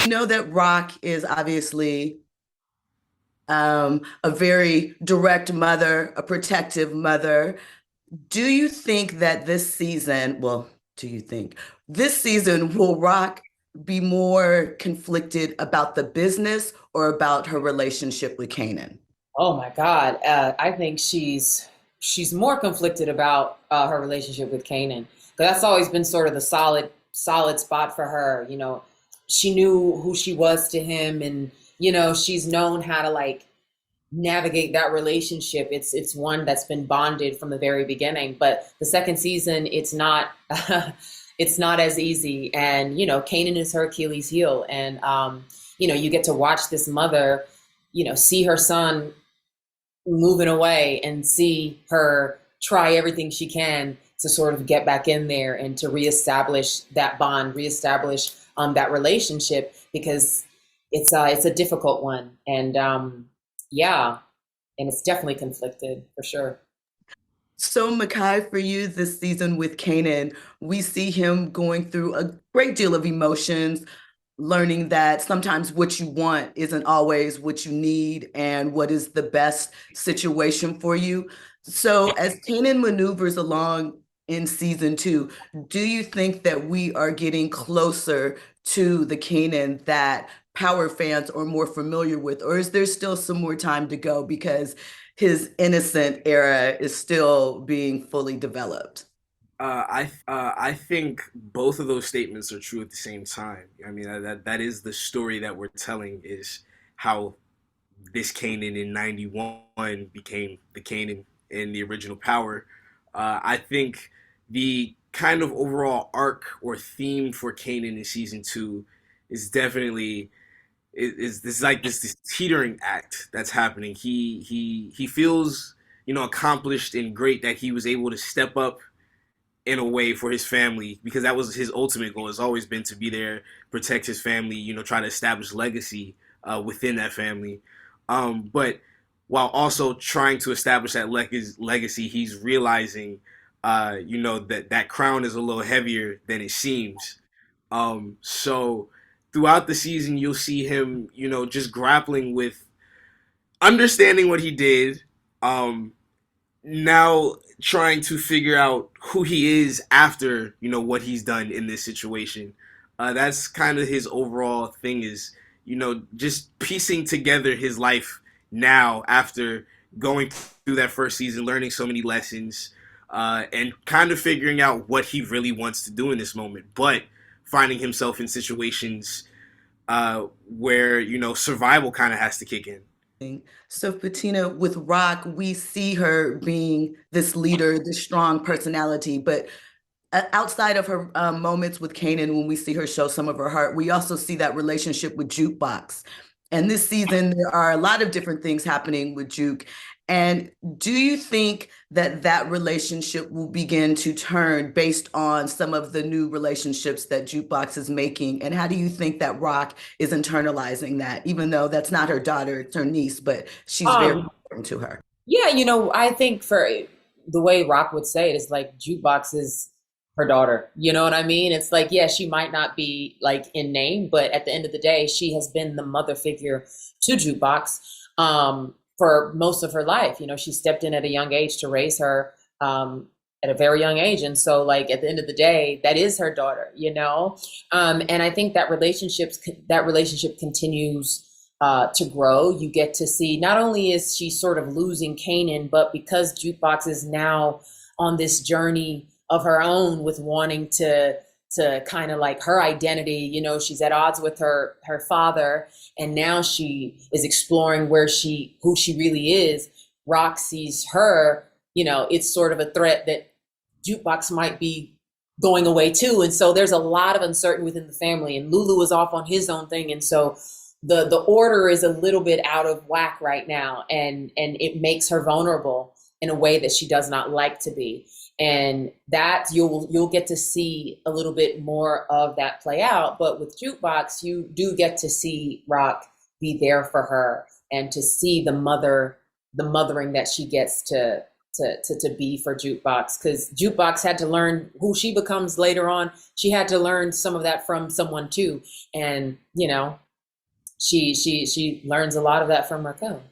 know that Raq is obviously a very direct mother, a protective mother. Do you think that this season, well, do you think this season will Raq be more conflicted about the business or about her relationship with Kanan? Oh my God. I think she's more conflicted about her relationship with Kanan. Because that's always been sort of the solid spot for her. She knew who she was to him, and she's known how to like navigate that relationship. It's one that's been bonded from the very beginning. But the second season, it's not it's not as easy. And Kanan is her Achilles heel, and you get to watch this mother, see her son moving away and see her try everything she can to sort of get back in there and to reestablish that bond, reestablish that relationship, because it's a difficult one. And yeah, and it's definitely conflicted for sure. So, MeKai, for you this season with Kanan, we see him going through a great deal of emotions, learning that sometimes what you want isn't always what you need and what is the best situation for you. So, as Kanan maneuvers along in season two, do you think that we are getting closer to the Kanan that Power fans are more familiar with, or is there still some more time to go because his innocent era is still being fully developed? I think both of those statements are true at the same time. I mean that is the story that we're telling, is how this Kanan in '91 became the Kanan in the original Power. I think the kind of overall arc or theme for Kanan in season two is definitely is this like this teetering act that's happening. He feels accomplished and great that he was able to step up in a way for his family, because that was his ultimate goal. Has always been to be there, protect his family, try to establish legacy within that family. But while also trying to establish that legacy, he's realizing, that crown is a little heavier than it seems. So throughout the season, you'll see him, just grappling with understanding what he did. Now trying to figure out who he is after what he's done in this situation. That's kind of his overall thing, is just piecing together his life now after going through that first season, learning so many lessons, and kind of figuring out what he really wants to do in this moment, but finding himself in situations where survival kind of has to kick in. So, Patina, with Rock, we see her being this leader, this strong personality, but outside of her moments with Kanan, when we see her show some of her heart, we also see that relationship with Jukebox. And this season, there are a lot of different things happening with Juke. And do you think that that relationship will begin to turn based on some of the new relationships that Jukebox is making? And how do you think that Rock is internalizing that, even though that's not her daughter, it's her niece, but she's very Um, important to her? yeah, I think for the way Rock would say it is like Jukebox is her daughter. You know what I mean? It's like, yeah, she might not be like in name, but at the end of the day, she has been the mother figure to Jukebox for most of her life. She stepped in at a young age to raise her at a very young age. And so, like, at the end of the day, that is her daughter. And I think that relationship continues to grow. You get to see not only is she sort of losing Kanan, but because Jukebox is now on this journey of her own with wanting to kind of like her identity. She's at odds with her father, and now she is exploring who she really is. Rock sees her. It's sort of a threat that Jukebox might be going away too, and so there's a lot of uncertainty within the family. And Lulu is off on his own thing, and so the order is a little bit out of whack right now, and it makes her vulnerable in a way that she does not like to be. And that you'll get to see a little bit more of that play out. But with Jukebox, you do get to see Rock be there for her, and to see the mothering that she gets to be for Jukebox, because Jukebox had to learn who she becomes later on. She had to learn some of that from someone too, and she learns a lot of that from Raquel.